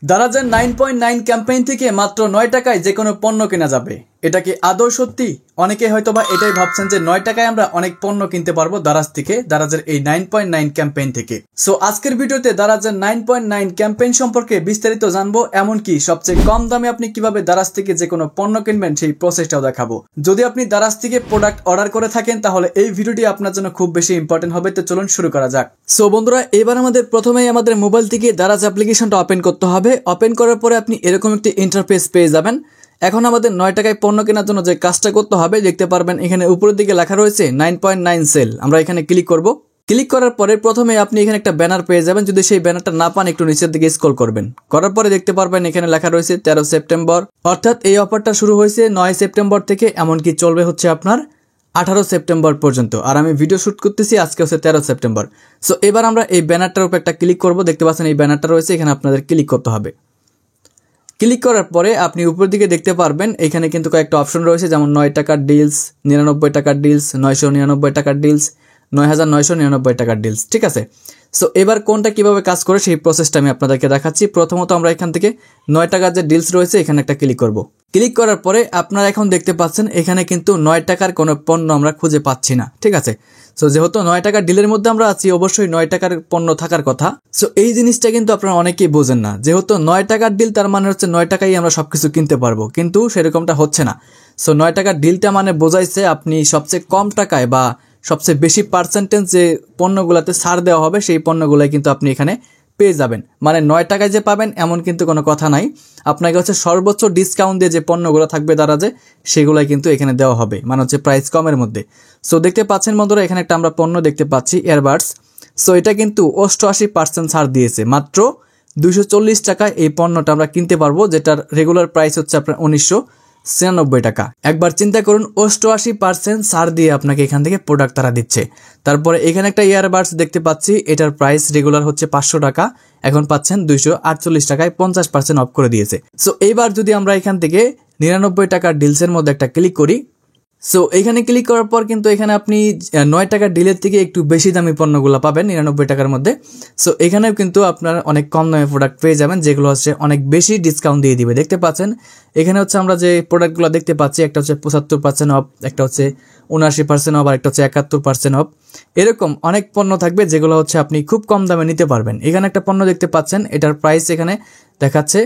দারাজের 9.9 campaign থেকে মাত্র 9 টাকায় যে কোনো পণ্য কেনা যাবে। এটা কি আদৌ সত্যি? অনেকে হয়তোবা এটাই ভাবছেন যে 9 টাকায় আমরা অনেক পণ্য কিনতে পারবো দারাজ থেকে, দারাজের এই 9.9 ক্যাম্পেইন থেকে। সো আজকের ভিডিওতে দারাজের 9.9 ক্যাম্পেইন সম্পর্কে বিস্তারিত জানবো, এমনকি সবচেয়ে কম দামে আপনি কিভাবে দারাজ থেকে যে কোনো পণ্য কিনবেন সেই প্রসেসটাও দেখাবো। যদি আপনি দারাজ থেকে প্রোডাক্ট অর্ডার করে থাকেন তাহলে এই ভিডিওটি আপনার জন্য খুব বেশি ইম্পর্টেন্ট হবে। তো চলুন শুরু করা যাক। সো বন্ধুরা, এবার আমাদের প্রথমেই আমাদের মোবাইল থেকে দারাজ অ্যাপ্লিকেশনটা ওপেন করতে হবে। ওপেন করার পরে আপনি এরকম একটি ইন্টারফেস পেয়ে যাবেন। এখন আমাদের 9 টাকায় পণ্য কেনার জন্য যে কাজটা করতে হবে দেখতে পারবেন এখানে উপরের দিকে লেখা রয়েছে 9.9 সেল। আমরা এখানে ক্লিক করব। ক্লিক করার পরে প্রথমে আপনি এখানে একটা ব্যানার পেয়ে যাবেন। যদি সেই ব্যানারটা না পান একটু নিচের দিকে স্ক্রল করবেন। করার পরে দেখতে পারবেন এখানে লেখা রয়েছে 13 সেপ্টেম্বর, অর্থাৎ এই অফারটা শুরু হয়েছে 9 সেপ্টেম্বর থেকে, এমনকি চলবে হচ্ছে আপনার 18 সেপ্টেম্বর পর্যন্ত। আর আমি ভিডিও শুট করতেছি আজকে হচ্ছে 13 সেপ্টেম্বর। সো এবার আমরা এই ব্যানারটার উপর একটা ক্লিক করব। দেখতে পাচ্ছেন এই ব্যানারটা রয়েছে, এখানে আপনাদের ক্লিক করতে হবে। ক্লিক করার পরে আপনি উপর দিকে দেখতে পারবেন এখানে কিন্তু কয়েকটা অপশন রয়েছে, যেমন 9 টাকার ডিলস, 99 টাকার ডিলস, 999 টাকার ডিলস, 9999 টাকার ডিলস। ঠিক আছে। সো এবার কোনটা কিভাবে কাজ করে সেই প্রসেসটা আমি আপনাদেরকে দেখাচ্ছি। প্রথমত আমরা এখান থেকে 9 টাকার যে ডিলস রয়েছে এখানে একটা ক্লিক করব। ক্লিক করার পরে আপনারা এখন দেখতে পাচ্ছেন এখানে কিন্তু 9 টাকার কোনো পণ্য আমরা খুঁজে পাচ্ছি না। ঠিক আছে। সো যেহেতু 9 টাকার ডিলের মধ্যে আমরা আছি, অবশ্যই 9 টাকার পণ্য থাকার কথা। সো এই জিনিসটা কিন্তু আপনারা অনেকেই বোঝেন না। যেহেতু 9 টাকার ডিল তার মানে হচ্ছে 9 টাকায় আমরা সবকিছু কিনতে পারবো, কিন্তু সেরকমটা হচ্ছে না। সো 9 টাকার ডিলটা মানে বোঝাইছে আপনি সবচেয়ে কম টাকায় বা সবচেয়ে বেশি পার্সেন্টেজ যে পণ্যগুলোতে ছাড় দেওয়া হবে সেই পণ্যগুলাই কিন্তু আপনি এখানে পেয়ে যাবেন। মানে 9 টাকায় যে পাবেন এমন কিন্তু কোনো কথা নাই। আপনাকে হচ্ছে সর্বোচ্চ ডিসকাউন্ট দিয়ে যে পণ্যগুলো থাকবে দারাজে সেগুলাই কিন্তু এখানে দেওয়া হবে, মানে হচ্ছে প্রাইস কমের মধ্যে। সো দেখতে পাচ্ছেন বন্ধুরা এখানে একটা আমরা পণ্য দেখতে পাচ্ছি, ইয়ারবাডস। সো এটা কিন্তু 88% ছাড় দিয়েছে। মাত্র 240 টাকায় এই পণ্যটা আমরা কিনতে পারবো, যেটার রেগুলার প্রাইস হচ্ছে আপনার 1996 টাকা। একবার চিন্তা করুন, 88% ছাড় দিয়ে আপনাকে এখান থেকে প্রোডাক্ট তারা দিচ্ছে। তারপরে এখানে একটা ইয়ারবাডস দেখতে পাচ্ছি, এটার প্রাইস রেগুলার হচ্ছে 500 টাকা, এখন পাচ্ছেন 248 টাকায় 50% অফ করে দিয়েছে। সো এইবার যদি আমরা এখান থেকে 99 টাকার ডিলসের মধ্যে একটা ক্লিক করি। সো এখানে ক্লিক করার পর কিন্তু এখানে আপনি 9 টাকার ডিলের থেকে একটু বেশি দামি পণ্যগুলো পাবেন 99 টাকার মধ্যে। সো এখানেও কিন্তু আপনার অনেক কম দামে প্রোডাক্ট পেয়ে যাবেন, যেগুলো হচ্ছে অনেক বেশি ডিসকাউন্ট দিয়ে দিবে। দেখতে পাচ্ছেন এখানে হচ্ছে আমরা যে প্রোডাক্টগুলো দেখতে পাচ্ছি, একটা হচ্ছে 75% অফ, একটা হচ্ছে 79% অফ, আর একটা হচ্ছে 71% অফ। এরকম অনেক পণ্য থাকবে যেগুলো হচ্ছে আপনি খুব কম দামে নিতে পারবেন। এখানে একটা পণ্য দেখতে পাচ্ছেন, এটার প্রাইস এখানে দেখাচ্ছে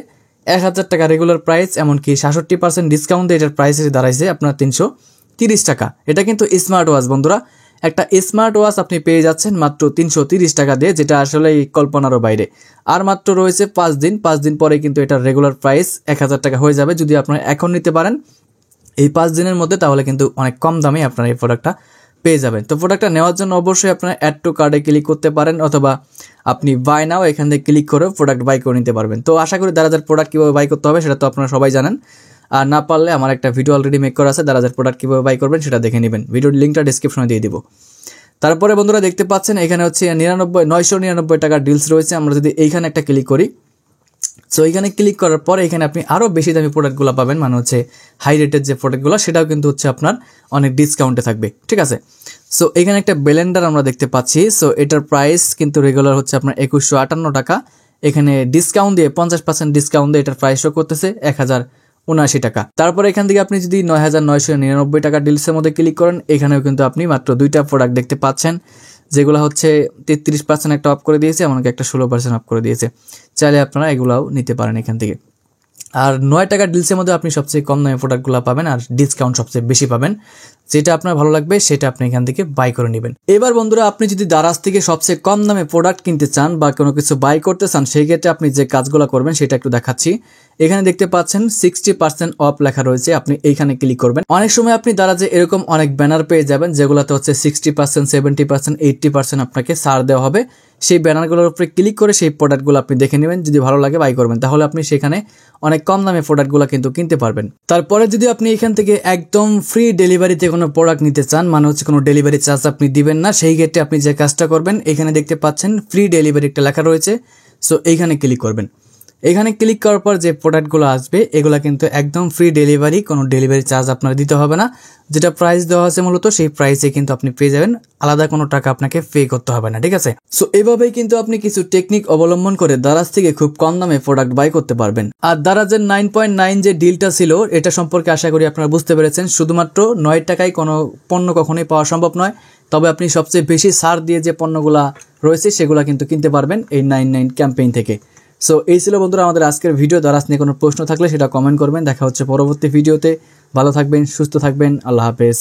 1000 টাকা রেগুলার প্রাইস, এমনকি 66% ডিসকাউন্ট দিয়ে এটার প্রাইস এসে দাঁড়াইছে আপনার 330 টাকা। এটা কিন্তু স্মার্ট ওয়াচ বন্ধুরা, একটা স্মার্ট ওয়াচ আপনি পেয়ে যাচ্ছেন মাত্র 330 টাকা দিয়ে, যেটা আসলে কল্পনারও বাইরে। আর মাত্র রয়েছে 5 দিন, 5 দিন পরে কিন্তু এটার রেগুলার প্রাইস 1000 টাকা হয়ে যাবে। যদি আপনারা এখন নিতে পারেন এই 5 দিনের মধ্যে, তাহলে কিন্তু অনেক কম দামে আপনারা এই প্রোডাক্টটা পেয়ে যাবেন। তো প্রোডাক্টটা নেওয়ার জন্য অবশ্যই আপনারা অ্যাড টু কার্ডে ক্লিক করতে পারেন, অথবা আপনি বাই নাও এখান থেকে ক্লিক করে প্রোডাক্ট বাই করে নিতে পারবেন। তো আশা করি দারাজের প্রোডাক্ট কীভাবে বাই করতে হবে সেটা তো আপনারা সবাই জানেন। আর না পারলে আমার একটা ভিডিও অলরেডি মেক করা আছে, দারাজের প্রোডাক্ট কীভাবে বাই করবেন সেটা দেখে নেবেন। ভিডিওর লিঙ্কটা ডিসক্রিপশনে দিয়ে দিব। তারপরে বন্ধুরা দেখতে পাচ্ছেন এখানে হচ্ছে 999 টাকার ডিলস রয়েছে। আমরা যদি এইখানে একটা ক্লিক করি, সো এইখানে ক্লিক করার পরে এখানে আপনি আরও বেশি দামি প্রোডাক্টগুলো পাবেন, মানে হচ্ছে হাই রেটের যে প্রোডাক্টগুলো সেটাও কিন্তু হচ্ছে আপনার অনেক ডিসকাউন্টে থাকবে। ঠিক আছে। সো এখানে একটা ব্লেন্ডার আমরা দেখতে পাচ্ছি। সো এটার প্রাইস কিন্তু রেগুলার হচ্ছে আপনার 2158 টাকা, এখানে ডিসকাউন্ট দিয়ে 50% ডিসকাউন্ট দিয়ে এটার প্রাইস শো করতেছে 1079 টাকা। তারপরে এখান থেকে আপনি যদি 9999 টাকা ডিলসের মধ্যে ক্লিক করেন, এখানেও কিন্তু আপনি মাত্র 2টা প্রোডাক্ট দেখতে পাচ্ছেন, যেগুলো হচ্ছে 33% একটা অফ করে দিয়েছে, এমনকি একটা 16% অফ করে দিয়েছে। চাইলে আপনারা এগুলাও নিতে পারেন এখান থেকে। আর 9 টাকার ডিলসের মধ্যে আপনি সবচেয়ে কম দামে প্রোডাক্টগুলো পাবেন, আর ডিসকাউন্ট সবচেয়ে বেশি পাবেন। যেটা আপনার ভালো লাগবে সেটা আপনি এখান থেকে বাই করে নেবেন। এবার বন্ধুরা, আপনি যদি দারাজ থেকে সবচেয়ে কম দামে প্রোডাক্ট কিনতে চান বা কোনো কিছু বাই করতে চান, সেই ক্ষেত্রে আপনি যে কাজগুলো করবেন সেটা একটু দেখাচ্ছি। এখানে দেখতে পাচ্ছেন 60% অফ লেখা রয়েছে, আপনি এইখানে ক্লিক করবেন। অনেক সময় আপনি দারাজে এরকম অনেক ব্যানার পেয়ে যাবেন যেগুলোতে হচ্ছে 60%, 70%, 80% আপনাকে ছাড় দেওয়া হবে। সেই ব্যানারগুলোর উপরে ক্লিক করে সেই প্রোডাক্টগুলো আপনি দেখে নেবেন, যদি ভালো লাগে বাই করবেন। তাহলে আপনি সেখানে অনেক কম দামে প্রোডাক্টগুলো কিন্তু কিনতে পারবেন। তারপরে যদি আপনি এখান থেকে একদম ফ্রি ডেলিভারিতে কোনো প্রোডাক্ট নিতে চান, মানে হচ্ছে কোনো ডেলিভারি চার্জ আপনি দিবেন না, সেই ক্ষেত্রে আপনি যে কাজটা করবেন, এখানে দেখতে পাচ্ছেন ফ্রি ডেলিভারি একটা লেখা রয়েছে। সো এইখানে ক্লিক করবেন। এখানে ক্লিক করার পর যে প্রোডাক্টগুলো আসবে এগুলো কিন্তু একদম ফ্রি ডেলিভারি, কোনো ডেলিভারি চার্জ আপনার দিতে হবে না। যেটা প্রাইস দেওয়া আছে মূলত সেই প্রাইসে কিন্তু আপনি পেয়ে যাবেন, আলাদা কোনো টাকা আপনাকে পে করতে হবে না, ঠিক আছে। সো এভাবেই কিন্তু আপনি কিছু টেকনিক অবলম্বন করে দারাজ থেকে খুব কম দামে প্রোডাক্ট বাই করতে পারবেন। আর দারাজের 9.9 যে ডিলটা ছিল এটা সম্পর্কে আশা করি আপনারা বুঝতে পেরেছেন। শুধুমাত্র 9 টাকায় কোনো পণ্য কখনোই পাওয়া সম্ভব নয়, তবে আপনি সবচেয়ে বেশি ছাড় দিয়ে যে পণ্যগুলা রয়েছে সেগুলো কিন্তু কিনতে পারবেন এই 99 ক্যাম্পেইন থেকে। সো এই ছিল বন্ধুরা আমাদের আজকের ভিডিও। দারাজ নিয়ে কোনো প্রশ্ন থাকলে সেটা কমেন্ট করবেন। দেখা হচ্ছে পরবর্তী ভিডিওতে। ভালো থাকবেন, সুস্থ থাকবেন, আল্লাহ হাফেজ।